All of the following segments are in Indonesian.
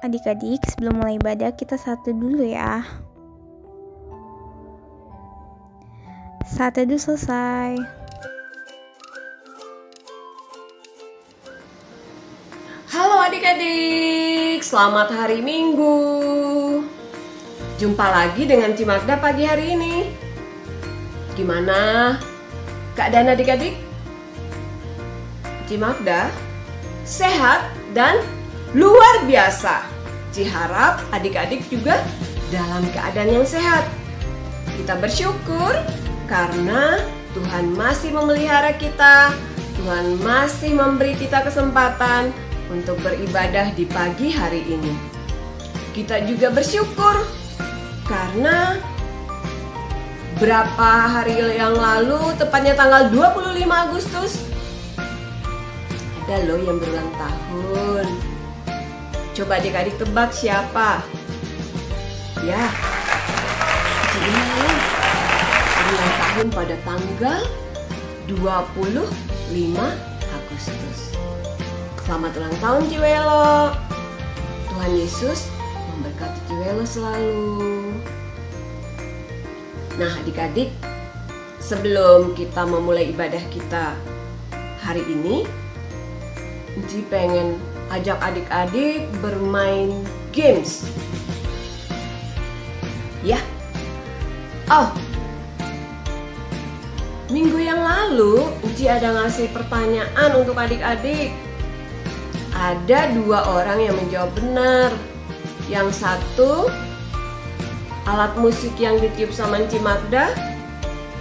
Adik-adik, sebelum mulai ibadah kita satu dulu ya. Saat teduh selesai. Halo adik-adik, selamat hari Minggu. Jumpa lagi dengan Cimagda pagi hari ini. Gimana keadaan adik-adik? Cimagda sehat dan luar biasa. Ci harap adik-adik juga dalam keadaan yang sehat. Kita bersyukur karena Tuhan masih memelihara kita. Tuhan masih memberi kita kesempatan untuk beribadah di pagi hari ini. Kita juga bersyukur karena berapa hari yang lalu, tepatnya tanggal 25 Agustus, ada loh yang berulang tahun. Coba adik-adik tebak siapa? Ya, ulang tahun pada tanggal 25 Agustus. Selamat ulang tahun Ciwelo. Tuhan Yesus memberkati Ciwelo selalu. Nah adik-adik, sebelum kita memulai ibadah kita hari ini, Ci pengen ajak adik-adik bermain games. Ya. Oh, minggu yang lalu Ci ada ngasih pertanyaan untuk adik-adik. Ada 2 orang yang menjawab benar. Yang satu, alat musik yang ditiup sama Cimagda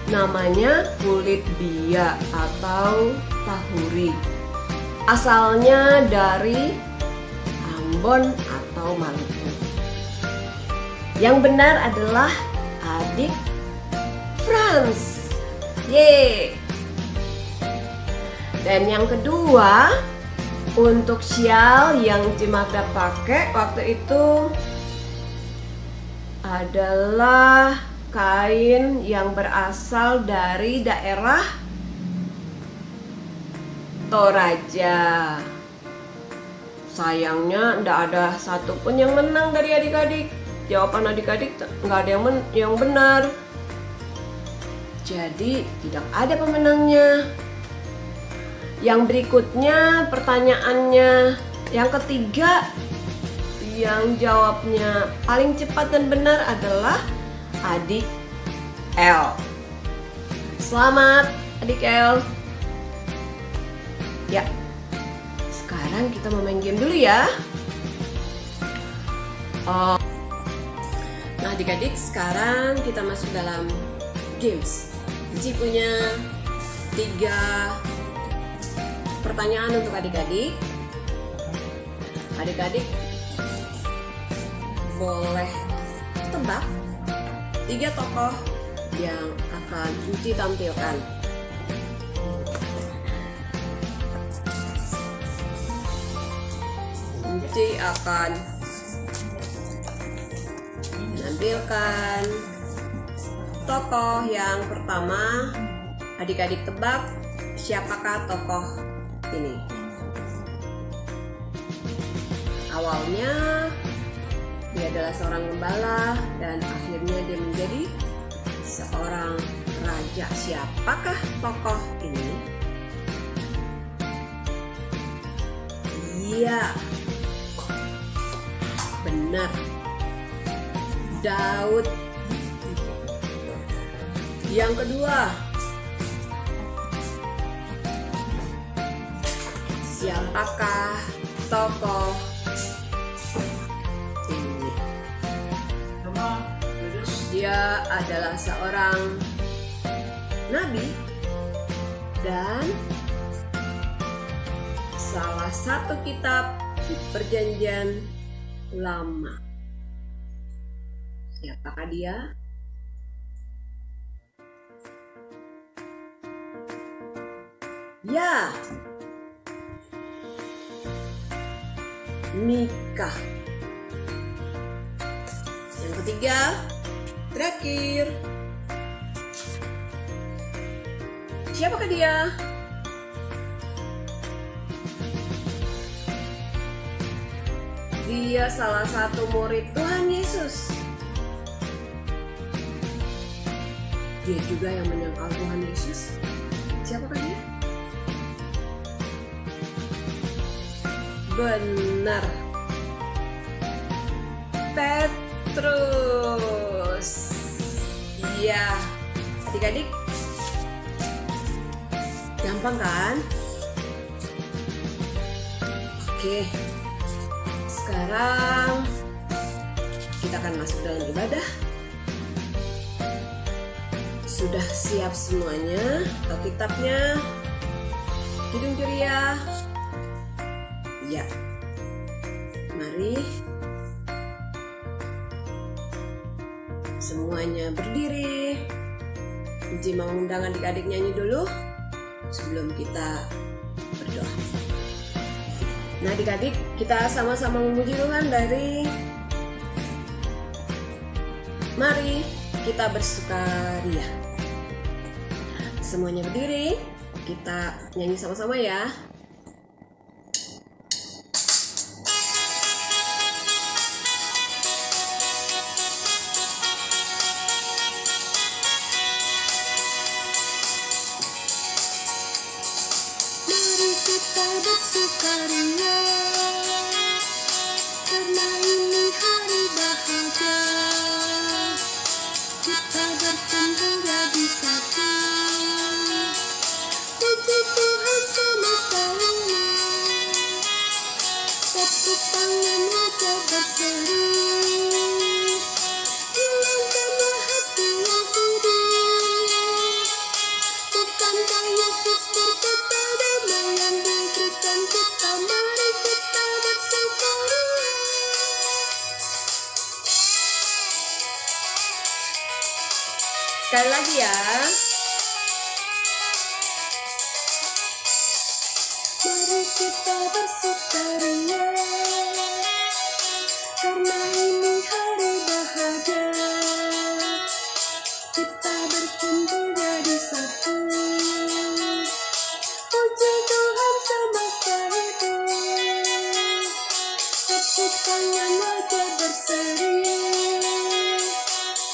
namanya kulit bia atau tahuri. Asalnya dari Ambon atau Maluku. Yang benar adalah adik Franz. Yeay. Dan yang kedua, untuk syal yang Cimagda pakai waktu itu adalah kain yang berasal dari daerah Toraja. Sayangnya nggak ada satupun yang menang dari adik-adik. Jawaban adik-adik nggak ada yang benar. Jadi tidak ada pemenangnya. Yang berikutnya pertanyaannya yang ketiga, yang jawabnya paling cepat dan benar adalah adik L. Selamat adik L. Ya, sekarang kita mau main game dulu ya. Nah adik-adik, sekarang kita masuk dalam games. Ci punya 3 pertanyaan untuk adik-adik. Adik-adik boleh tebak 3 tokoh yang akan Ci tampilkan. Ci akan menampilkan tokoh yang pertama. Adik-adik tebak siapakah tokoh ini. Awalnya dia adalah seorang gembala dan akhirnya dia menjadi seorang raja. Siapakah tokoh ini? Iya, benar, Daud. Yang kedua, siapakah tokoh ini? Dia adalah seorang nabi dan salah satu kitab di Perjanjian Lama. Siapakah dia? Ya, Mika. Yang ketiga, terakhir, siapakah dia? Dia salah satu murid Tuhan Yesus. Dia juga yang menyangkal Tuhan Yesus. Siapakah dia? Benar, Petrus. Iya, adik-adik, gampang kan? Oke, sekarang kita akan masuk dalam ibadah. Sudah siap semuanya? Alkitabnya, hidung ceria. Ya, mari semuanya berdiri. Uji mau undang adik-adik nyanyi dulu sebelum kita berdoa. Nah adik-adik, kita sama-sama memuji Tuhan dari mari kita bersukaria. Semuanya berdiri, kita nyanyi sama-sama ya. Mari kita bersukaria, karena ini hari bahagia. Kita berkumpul jadi satu. Puji Tuhan semesta ini. Tepuk tangan wajah berseri. Hilangkanlah hati yang sedih. Bukankah Yesus berkata damai yang diberikan kita? Mari kita bersukaria. Sekali lagi ya. Mari kita bersukaria, karena ini hari bahagia. Kita berkumpul jadi satu. Puji Tuhan semesta hidup. Tepuk tangan wajah berseri.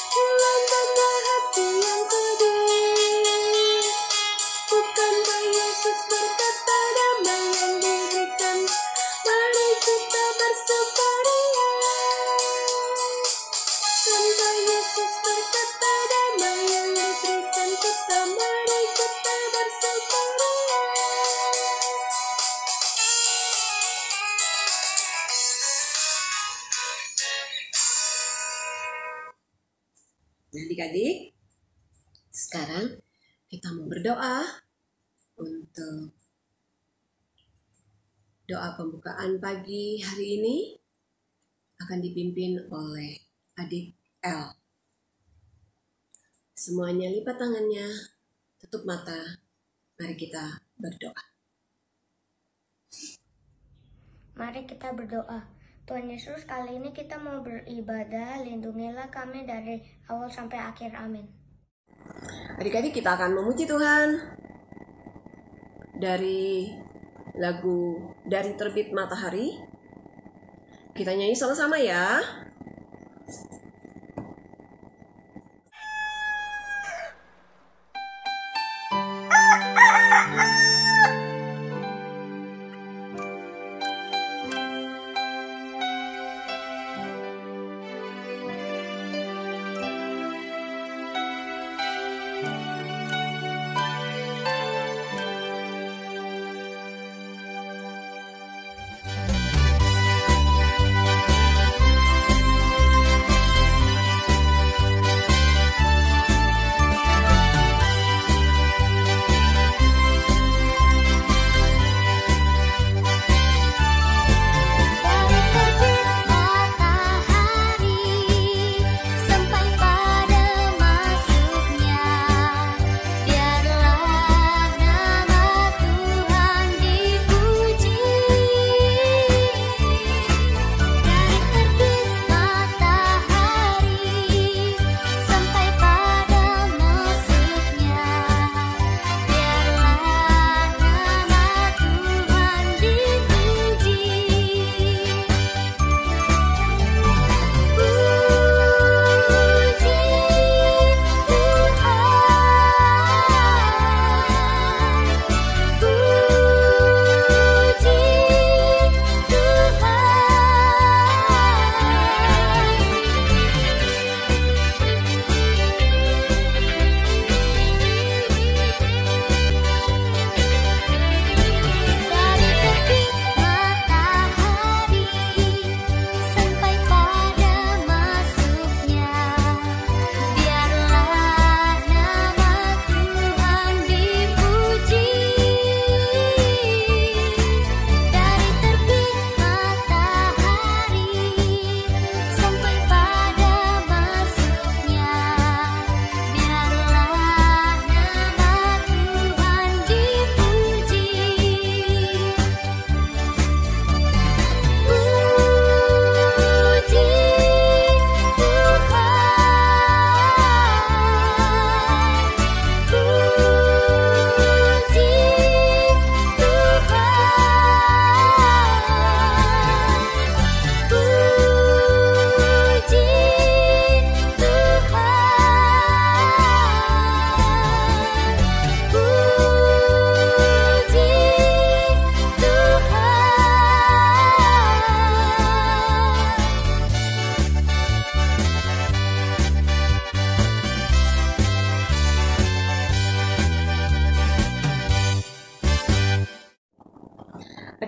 Hilangkanlah hati yang sedih. Bukankah Yesus berkata damai yang diberikan? Mari kita bersukaria. Bukankah Yesus berkata damai yang diberikan kita? Mari kita bersukaria. Nah adik-adik, sekarang kita mau berdoa untuk doa pembukaan pagi hari ini akan dipimpin oleh adik L. Semuanya lipat tangannya, tutup mata, mari kita berdoa. Mari kita berdoa. Tuhan Yesus, kali ini kita mau beribadah, lindungilah kami dari awal sampai akhir, amin. Adik-adik, kita akan memuji Tuhan dari lagu Dari Terbit Matahari. Kita nyanyi sama-sama ya.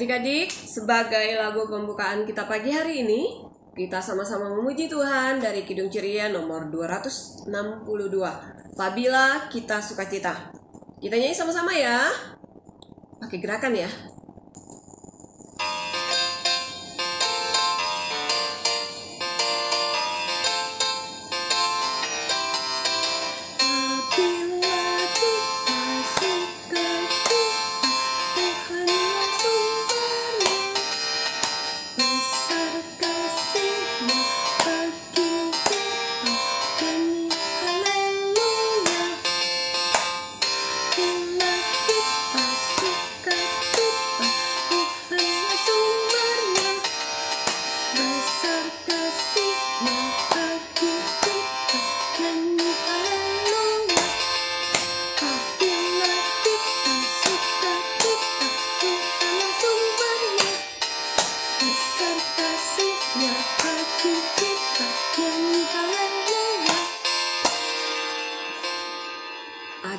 Adik-adik, sebagai lagu pembukaan kita pagi hari ini, kita sama-sama memuji Tuhan dari Kidung Ceria nomor 262. Apabila kita sukacita. Kita nyanyi sama-sama ya. Pakai gerakan ya.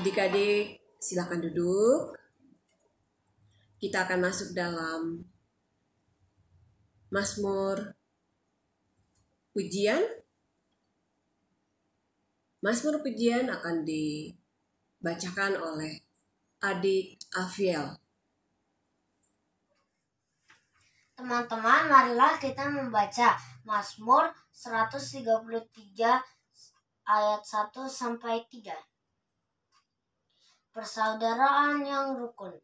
Adik-adik, silakan duduk. Kita akan masuk dalam Mazmur pujian. Mazmur pujian akan dibacakan oleh Adik Afiel. Teman-teman, marilah kita membaca Mazmur 133 ayat 1 sampai 3. Persaudaraan yang rukun.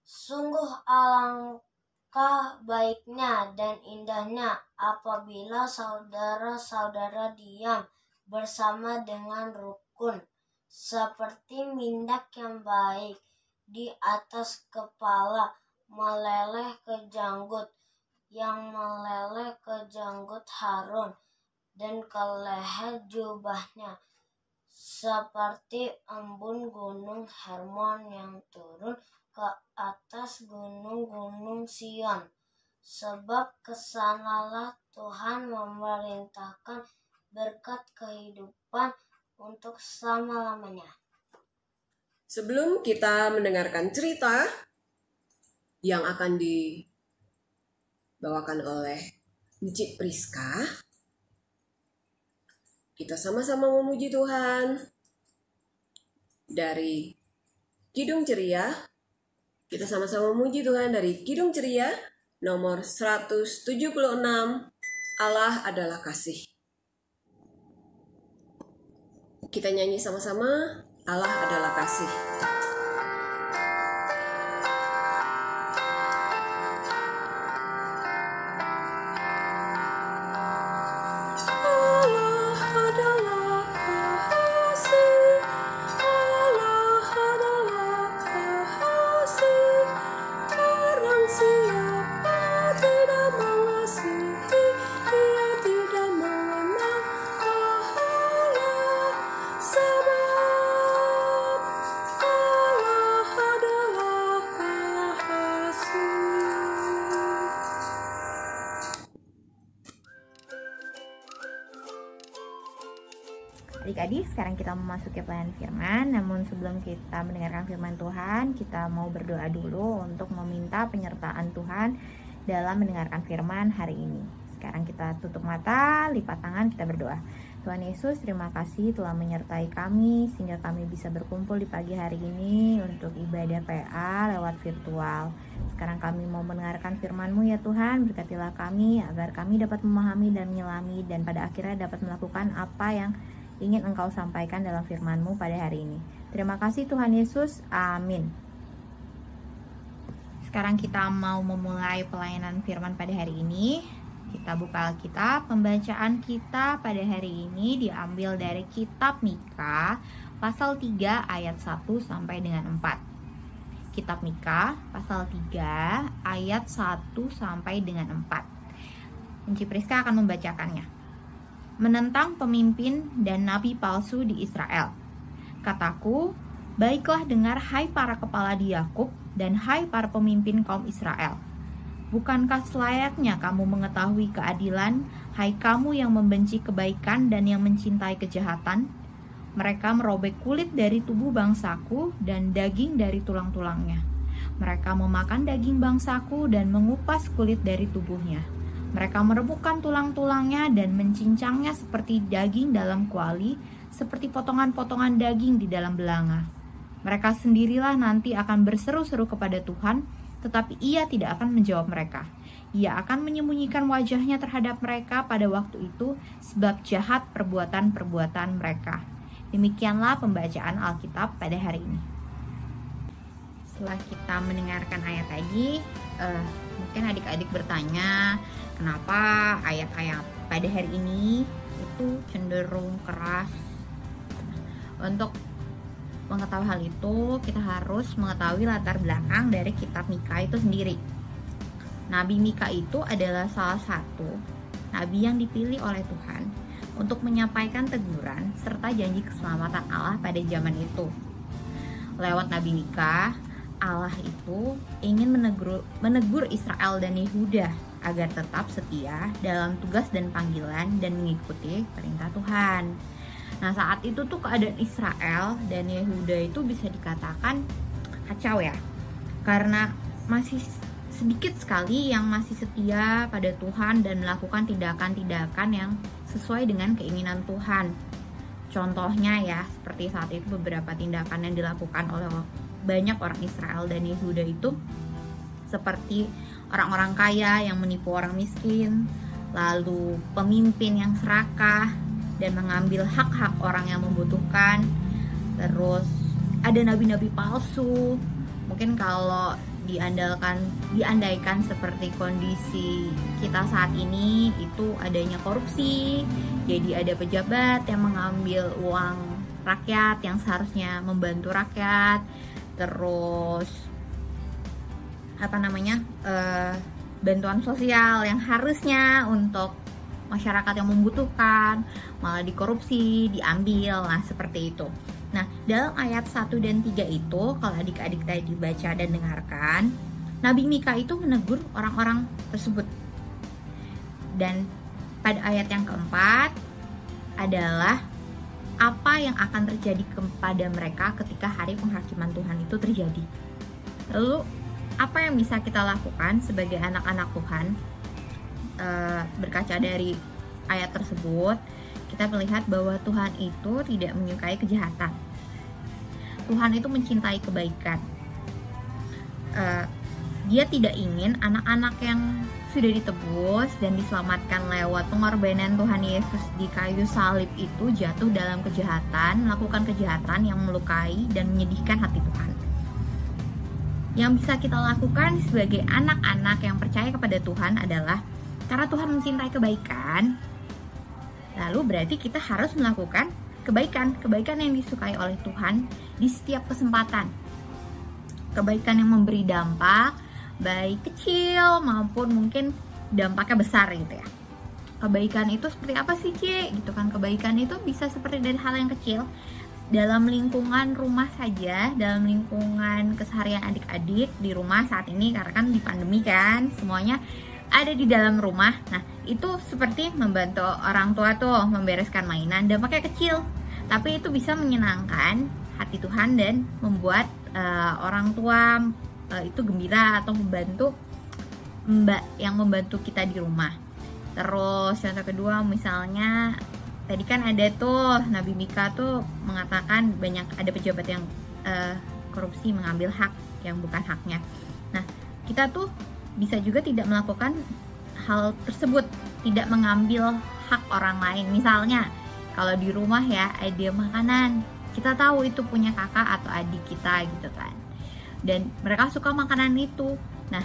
Sungguh alangkah baiknya dan indahnya apabila saudara-saudara diam bersama dengan rukun, seperti minyak yang baik di atas kepala, meleleh ke janggut, yang meleleh ke janggut Harun dan ke leher jubahnya, seperti embun gunung Hermon yang turun ke atas gunung-gunung Sion. Sebab kesanalah Tuhan memerintahkan berkat kehidupan untuk selama-lamanya. Sebelum kita mendengarkan cerita yang akan dibawakan oleh Encik Priska, kita sama-sama memuji Tuhan dari Kidung Ceria. Kita sama-sama memuji Tuhan dari Kidung Ceria nomor 176. Allah adalah kasih. Kita nyanyi sama-sama, Allah adalah kasih. Adik-adik, sekarang kita memasuki pelayanan firman. Namun sebelum kita mendengarkan firman Tuhan, kita mau berdoa dulu untuk meminta penyertaan Tuhan dalam mendengarkan firman hari ini. Sekarang kita tutup mata, lipat tangan, kita berdoa. Tuhan Yesus, terima kasih telah menyertai kami sehingga kami bisa berkumpul di pagi hari ini untuk ibadah PA lewat virtual. Sekarang kami mau mendengarkan firman-Mu ya Tuhan, berkatilah kami agar kami dapat memahami dan menyelami dan pada akhirnya dapat melakukan apa yang ingin Engkau sampaikan dalam firman-Mu pada hari ini. Terima kasih Tuhan Yesus, amin. Sekarang kita mau memulai pelayanan firman pada hari ini. Kita buka Alkitab. Pembacaan kita pada hari ini diambil dari kitab Mika pasal 3 ayat 1 sampai dengan 4. Kitab Mika pasal 3 ayat 1 sampai dengan 4. Encik Priska akan membacakannya. Menentang pemimpin dan nabi palsu di Israel. Kataku, baiklah dengar hai para kepala di Yakub dan hai para pemimpin kaum Israel. Bukankah selayaknya kamu mengetahui keadilan, hai kamu yang membenci kebaikan dan yang mencintai kejahatan? Mereka merobek kulit dari tubuh bangsaku dan daging dari tulang-tulangnya. Mereka memakan daging bangsaku dan mengupas kulit dari tubuhnya. Mereka merebutkan tulang-tulangnya dan mencincangnya seperti daging dalam kuali, seperti potongan-potongan daging di dalam belanga. Mereka sendirilah nanti akan berseru-seru kepada Tuhan, tetapi Ia tidak akan menjawab mereka. Ia akan menyembunyikan wajahnya terhadap mereka pada waktu itu, sebab jahat perbuatan-perbuatan mereka. Demikianlah pembacaan Alkitab pada hari ini. Setelah kita mendengarkan ayat tadi, mungkin adik-adik bertanya, kenapa ayat-ayat pada hari ini itu cenderung keras? Untuk mengetahui hal itu, kita harus mengetahui latar belakang dari kitab Mika itu sendiri. Nabi Mika itu adalah salah satu nabi yang dipilih oleh Tuhan untuk menyampaikan teguran serta janji keselamatan Allah pada zaman itu. Lewat Nabi Mika, Allah itu ingin menegur Israel dan Yehuda agar tetap setia dalam tugas dan panggilan dan mengikuti perintah Tuhan. Nah, saat itu tuh keadaan Israel dan Yehuda itu bisa dikatakan kacau ya, karena masih sedikit sekali yang masih setia pada Tuhan dan melakukan tindakan-tindakan yang sesuai dengan keinginan Tuhan. Contohnya ya, seperti saat itu beberapa tindakan yang dilakukan oleh banyak orang Israel dan Yehuda itu seperti orang-orang kaya yang menipu orang miskin, lalu pemimpin yang serakah dan mengambil hak-hak orang yang membutuhkan. Terus ada nabi-nabi palsu. Mungkin kalau diandaikan seperti kondisi kita saat ini, itu adanya korupsi. Jadi ada pejabat yang mengambil uang rakyat yang seharusnya membantu rakyat. Terus bantuan sosial yang harusnya untuk masyarakat yang membutuhkan malah dikorupsi, diambil. Nah, seperti itu. Nah, dalam ayat 1 dan 3 itu, kalau adik-adik tadi baca dan dengarkan, Nabi Mika itu menegur orang-orang tersebut. Dan pada ayat yang keempat adalah apa yang akan terjadi kepada mereka ketika hari penghakiman Tuhan itu terjadi. Lalu, apa yang bisa kita lakukan sebagai anak-anak Tuhan? Berkaca dari ayat tersebut, kita melihat bahwa Tuhan itu tidak menyukai kejahatan. Tuhan itu mencintai kebaikan. Dia tidak ingin anak-anak yang sudah ditebus dan diselamatkan lewat pengorbanan Tuhan Yesus di kayu salib itu jatuh dalam kejahatan, melakukan kejahatan yang melukai dan menyedihkan hati Tuhan. Yang bisa kita lakukan sebagai anak-anak yang percaya kepada Tuhan adalah, karena Tuhan mencintai kebaikan, lalu berarti kita harus melakukan kebaikan yang disukai oleh Tuhan di setiap kesempatan. Kebaikan yang memberi dampak, baik kecil maupun mungkin dampaknya besar gitu ya. Kebaikan itu seperti apa sih, Ci? Gitu kan, kebaikan itu bisa seperti dari hal yang kecil, dalam lingkungan rumah saja, dalam lingkungan keseharian adik-adik di rumah saat ini, karena kan di pandemi kan, semuanya ada di dalam rumah. Nah, itu seperti membantu orang tua tuh membereskan mainan, dampaknya kecil, tapi itu bisa menyenangkan hati Tuhan dan membuat orang tua itu gembira atau membantu yang membantu kita di rumah. Terus contoh kedua, misalnya tadi kan ada tuh Nabi Mika tuh mengatakan banyak ada pejabat yang korupsi, mengambil hak yang bukan haknya. Nah, kita tuh bisa juga tidak melakukan hal tersebut, tidak mengambil hak orang lain. Misalnya kalau di rumah ya ada makanan, kita tahu itu punya kakak atau adik kita gitu kan, dan mereka suka makanan itu. Nah,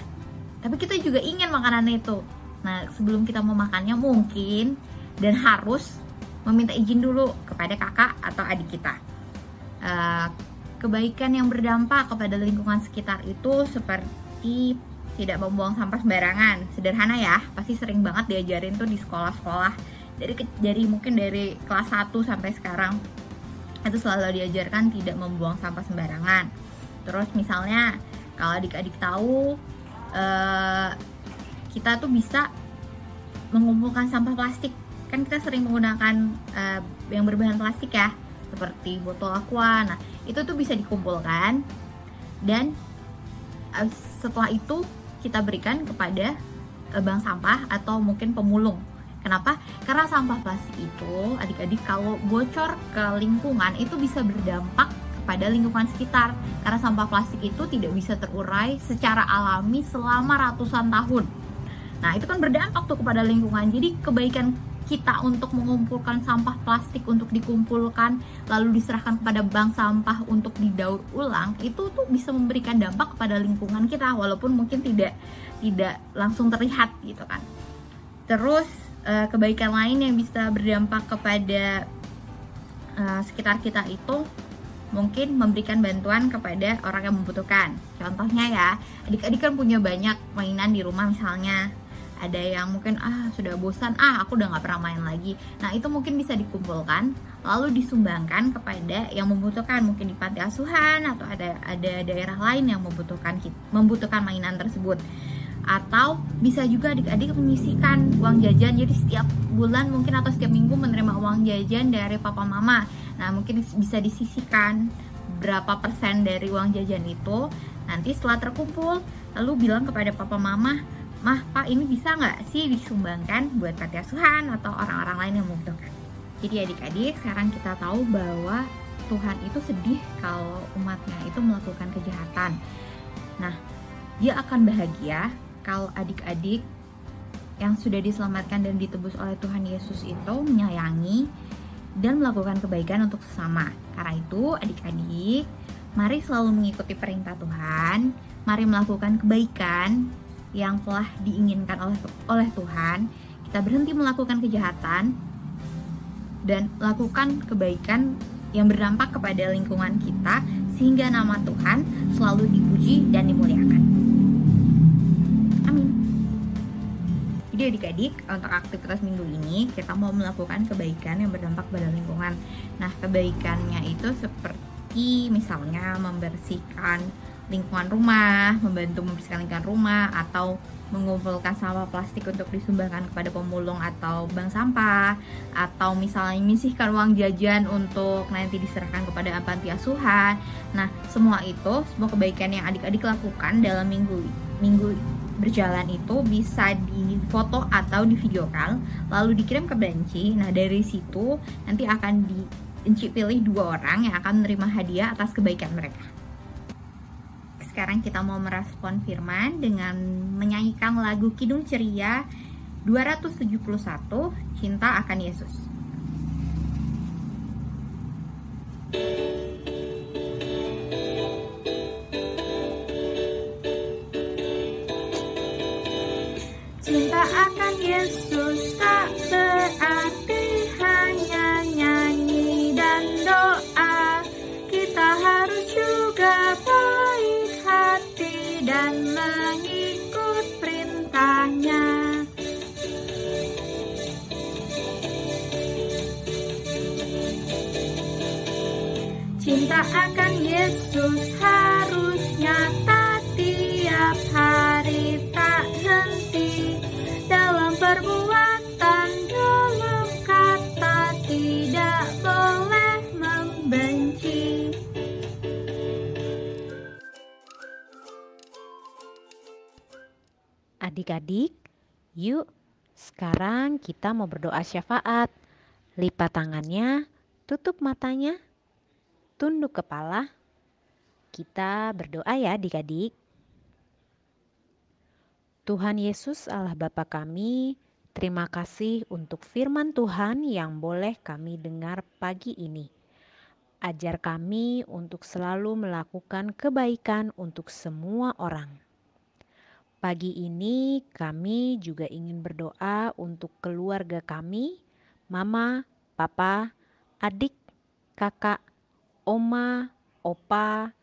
tapi kita juga ingin makanan itu. Nah, sebelum kita mau makannya mungkin dan harus meminta izin dulu kepada kakak atau adik kita. Kebaikan yang berdampak kepada lingkungan sekitar itu seperti tidak membuang sampah sembarangan. Sederhana ya, pasti sering banget diajarin tuh di sekolah-sekolah dari mungkin dari kelas 1 sampai sekarang. Itu selalu diajarkan tidak membuang sampah sembarangan. Terus misalnya kalau adik-adik tahu, kita tuh bisa mengumpulkan sampah plastik. Kan kita sering menggunakan yang berbahan plastik ya, seperti botol aqua. Nah, itu tuh bisa dikumpulkan dan setelah itu kita berikan kepada bank sampah atau mungkin pemulung. Kenapa? Karena sampah plastik itu, adik-adik, kalau bocor ke lingkungan itu bisa berdampak kepada lingkungan sekitar. Karena sampah plastik itu tidak bisa terurai secara alami selama ratusan tahun. Nah, itu kan berdampak tuh kepada lingkungan. Jadi kebaikan kita untuk mengumpulkan sampah plastik untuk dikumpulkan lalu diserahkan kepada bank sampah untuk didaur ulang, itu tuh bisa memberikan dampak kepada lingkungan kita walaupun mungkin tidak langsung terlihat gitu kan. Terus kebaikan lain yang bisa berdampak kepada sekitar kita itu mungkin memberikan bantuan kepada orang yang membutuhkan. Contohnya ya, adik-adik kan punya banyak mainan di rumah, misalnya ada yang mungkin sudah bosan, aku udah nggak pernah main lagi. Nah, itu mungkin bisa dikumpulkan lalu disumbangkan kepada yang membutuhkan, mungkin di panti asuhan atau ada daerah lain yang membutuhkan mainan tersebut. Atau bisa juga adik-adik menyisihkan uang jajan, jadi setiap bulan mungkin atau setiap minggu menerima uang jajan dari papa mama. Nah, mungkin bisa disisihkan berapa persen dari uang jajan itu, nanti setelah terkumpul lalu bilang kepada papa mama, "Mah, Pak, ini bisa nggak sih disumbangkan buat panti asuhan atau orang-orang lain yang membutuhkan?" Jadi adik-adik, sekarang kita tahu bahwa Tuhan itu sedih kalau umatnya itu melakukan kejahatan. Nah, Dia akan bahagia kalau adik-adik yang sudah diselamatkan dan ditebus oleh Tuhan Yesus itu menyayangi dan melakukan kebaikan untuk sesama. Karena itu, adik-adik, mari selalu mengikuti perintah Tuhan, mari melakukan kebaikan yang telah diinginkan oleh Tuhan. Kita berhenti melakukan kejahatan dan lakukan kebaikan yang berdampak kepada lingkungan kita sehingga nama Tuhan selalu dipuji dan dimuliakan. Amin. Jadi adik-adik, untuk aktivitas minggu ini kita mau melakukan kebaikan yang berdampak pada lingkungan. Nah, kebaikannya itu seperti misalnya membersihkan lingkungan rumah, membantu membersihkan lingkungan rumah, atau mengumpulkan sampah plastik untuk disumbangkan kepada pemulung atau bank sampah, atau misalnya menyisihkan uang jajan untuk nanti diserahkan kepada panti asuhan. Nah, semua kebaikan yang adik-adik lakukan dalam minggu berjalan itu bisa difoto atau divideokan lalu dikirim ke Banci. Nah, dari situ nanti akan pilih 2 orang yang akan menerima hadiah atas kebaikan mereka. Sekarang kita mau merespon firman dengan menyanyikan lagu Kidung Ceria 271, Cinta Akan Yesus. Cinta akan Yesus tak berarti hanya nyanyi dan doa. Kita harus juga baik hati dan mengikut perintahnya. Cinta akan Yesus harus nyata tiap hari, tak henti dalam perbuatan, dalam kata, tidak boleh membenci. Adik-adik, yuk sekarang kita mau berdoa syafaat. Lipat tangannya, tutup matanya, tunduk kepala. Kita berdoa ya adik-adik. Tuhan Yesus Allah Bapa kami, terima kasih untuk firman Tuhan yang boleh kami dengar pagi ini. Ajar kami untuk selalu melakukan kebaikan untuk semua orang. Pagi ini kami juga ingin berdoa untuk keluarga kami, mama, papa, adik, kakak, oma, opa,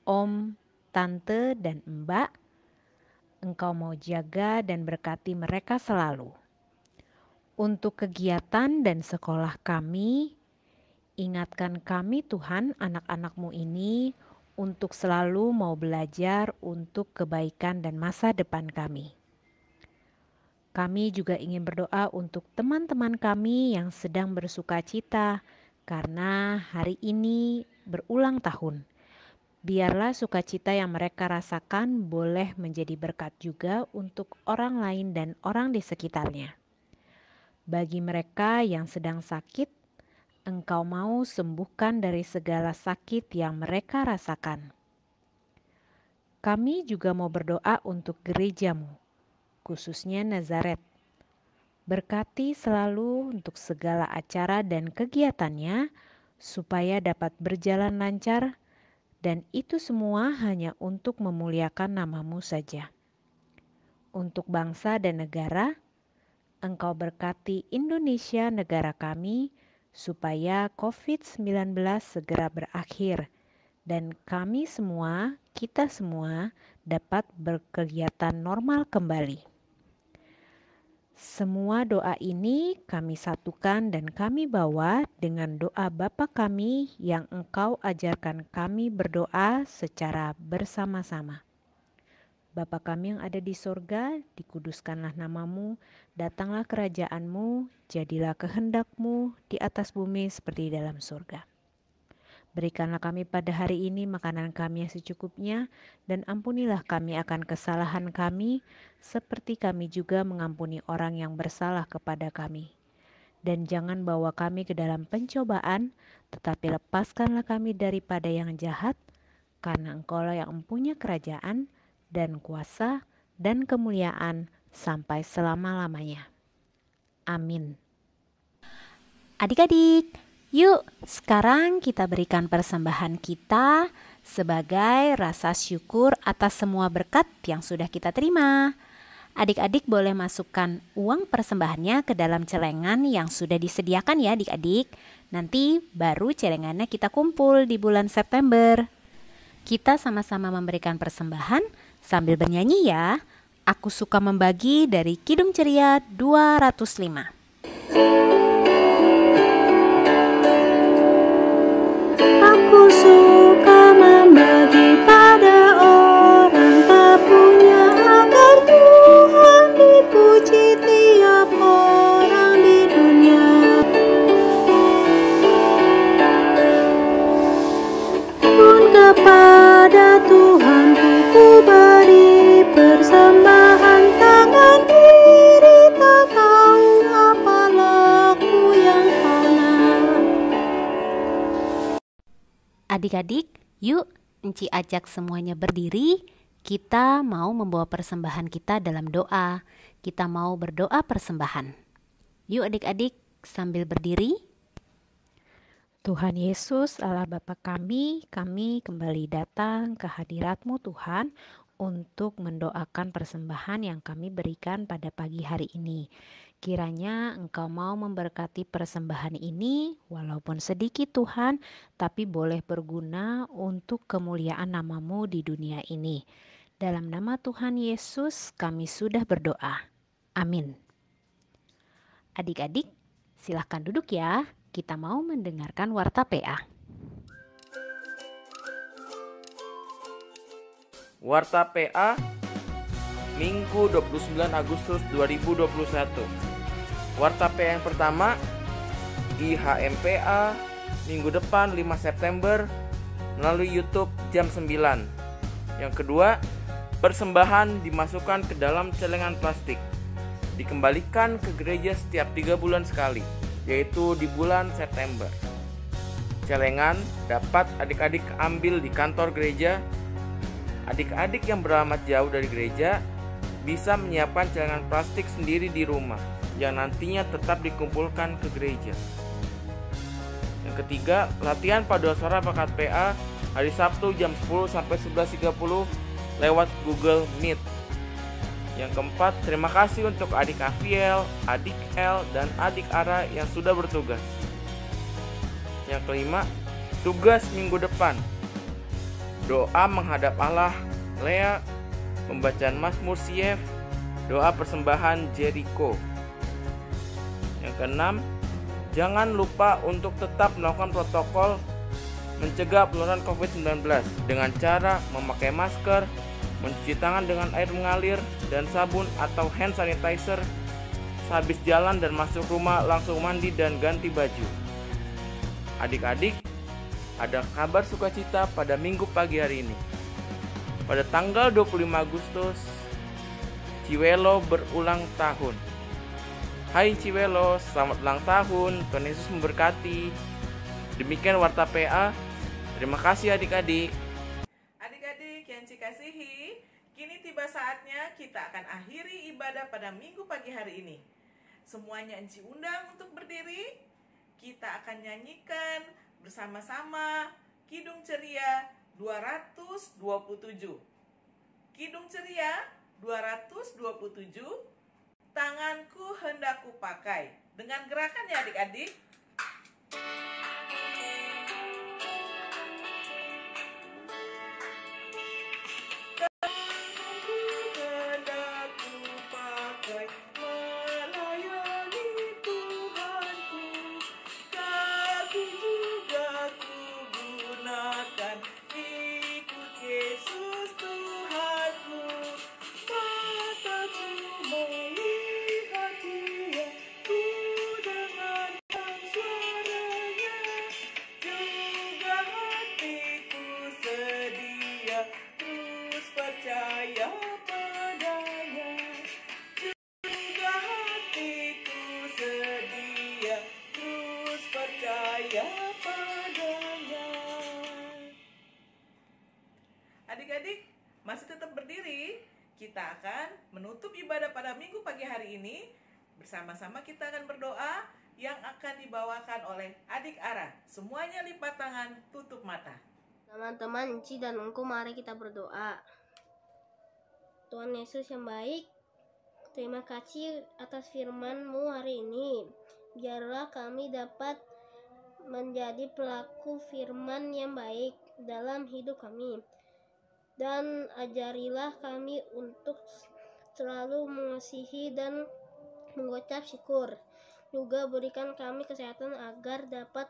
om, tante, dan mbak. Engkau mau jaga dan berkati mereka selalu. Untuk kegiatan dan sekolah kami, ingatkan kami Tuhan anak-anak-Mu ini untuk selalu mau belajar untuk kebaikan dan masa depan kami. Kami juga ingin berdoa untuk teman-teman kami yang sedang bersuka cita karena hari ini berulang tahun. Biarlah sukacita yang mereka rasakan boleh menjadi berkat juga untuk orang lain dan orang di sekitarnya. Bagi mereka yang sedang sakit, Engkau mau sembuhkan dari segala sakit yang mereka rasakan. Kami juga mau berdoa untuk gerejamu, khususnya Nazaret. Berkati selalu untuk segala acara dan kegiatannya, supaya dapat berjalan lancar, dan itu semua hanya untuk memuliakan nama-Mu saja. Untuk bangsa dan negara, Engkau berkati Indonesia negara kami, supaya COVID-19 segera berakhir, dan kami semua, kita semua, dapat berkegiatan normal kembali. Semua doa ini kami satukan dan kami bawa dengan doa Bapa kami yang Engkau ajarkan kami berdoa secara bersama-sama. Bapa kami yang ada di sorga, dikuduskanlah nama-Mu, datanglah kerajaan-Mu, jadilah kehendak-Mu di atas bumi seperti di dalam sorga. Berikanlah kami pada hari ini makanan kami yang secukupnya, dan ampunilah kami akan kesalahan kami, seperti kami juga mengampuni orang yang bersalah kepada kami. Dan jangan bawa kami ke dalam pencobaan, tetapi lepaskanlah kami daripada yang jahat, karena Engkaulah yang mempunyai kerajaan, dan kuasa, dan kemuliaan sampai selama-lamanya. Amin. Adik-adik, yuk sekarang kita berikan persembahan kita sebagai rasa syukur atas semua berkat yang sudah kita terima. Adik-adik boleh masukkan uang persembahannya ke dalam celengan yang sudah disediakan ya adik-adik. Nanti baru celengannya kita kumpul di bulan September. Kita sama-sama memberikan persembahan sambil bernyanyi ya. Aku suka membagi dari Kidung Ceria 205. Aku suka membagi pada orang tak punya, agar Tuhan dipuji tiap orang di dunia. Pun kepada Tuhan ku beri persembahan, tangan kiri tak tahu apa laku yang kanan. Adik-adik, yuk Enci ajak semuanya berdiri. Kita mau membawa persembahan kita dalam doa. Kita mau berdoa persembahan. Yuk adik-adik sambil berdiri. Tuhan Yesus, Allah Bapa kami kembali datang ke hadirat-Mu Tuhan untuk mendoakan persembahan yang kami berikan pada pagi hari ini. Kiranya Engkau mau memberkati persembahan ini, walaupun sedikit Tuhan, tapi boleh berguna untuk kemuliaan nama-Mu di dunia ini. Dalam nama Tuhan Yesus kami sudah berdoa. Amin. Adik-adik, silahkan duduk ya. Kita mau mendengarkan Warta PA. Warta PA Minggu 29 Agustus 2021. Warta PA yang pertama, IHMPA minggu depan 5 September melalui YouTube jam 9. Yang kedua, persembahan dimasukkan ke dalam celengan plastik, dikembalikan ke gereja setiap 3 bulan sekali, yaitu di bulan September. Celengan dapat adik-adik ambil di kantor gereja. Adik-adik yang beralamat jauh dari gereja bisa menyiapkan celengan plastik sendiri di rumah yang nantinya tetap dikumpulkan ke gereja. Yang ketiga, latihan paduan suara bakat PA hari Sabtu jam 10 sampai 11.30 lewat Google Meet. Yang keempat, terima kasih untuk adik Afiel, adik El, dan adik Ara yang sudah bertugas. Yang kelima, tugas minggu depan. Doa menghadap Allah, Lea, pembacaan Mazmur Sief, doa persembahan Jericho. Yang keenam, jangan lupa untuk tetap melakukan protokol mencegah penularan COVID-19 dengan cara memakai masker, mencuci tangan dengan air mengalir dan sabun atau hand sanitizer, sehabis jalan dan masuk rumah langsung mandi dan ganti baju. Adik-adik, ada kabar sukacita pada minggu pagi hari ini. Pada tanggal 25 Agustus, Ciwelo berulang tahun. Hai Ciwelo, selamat ulang tahun, Tuhan Yesus memberkati. Demikian Warta PA, terima kasih adik-adik. Adik-adik yang Ci kasihi, kini tiba saatnya kita akan akhiri ibadah pada minggu pagi hari ini. Semuanya Enci undang untuk berdiri. Kita akan nyanyikan bersama-sama Kidung Ceria 227. Kidung Ceria 227, tanganku hendak kupakai. Dengan gerakan ya adik-adik. Adik-adik masih tetap berdiri. Kita akan menutup ibadah pada minggu pagi hari ini. Bersama-sama kita akan berdoa yang akan dibawakan oleh adik Ara. Semuanya lipat tangan, tutup mata. Teman-teman, Enci dan Engku, mari kita berdoa. Tuhan Yesus yang baik, terima kasih atas firman-Mu hari ini. Biarlah kami dapat menjadi pelaku firman yang baik dalam hidup kami. Dan ajarilah kami untuk selalu mengasihi dan mengucap syukur. Juga berikan kami kesehatan agar dapat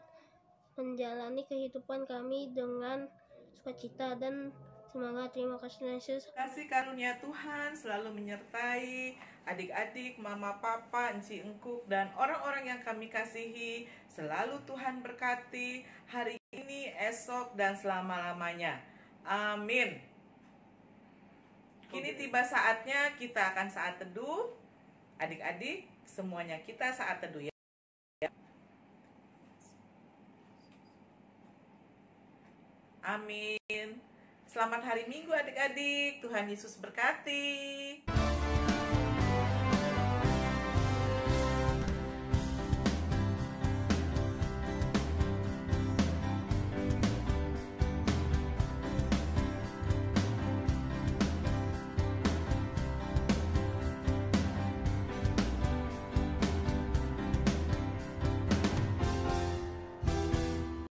menjalani kehidupan kami dengan sukacita dan semangat. Terima kasih Yesus. Kasih karunia Tuhan selalu menyertai adik-adik, mama, papa, Enci, Engkuk, dan orang-orang yang kami kasihi. Selalu Tuhan berkati hari ini, esok, dan selama-lamanya. Amin. Kini tiba saatnya kita akan saat teduh. Adik-adik, semuanya kita saat teduh ya. Amin. Selamat hari Minggu adik-adik. Tuhan Yesus berkati.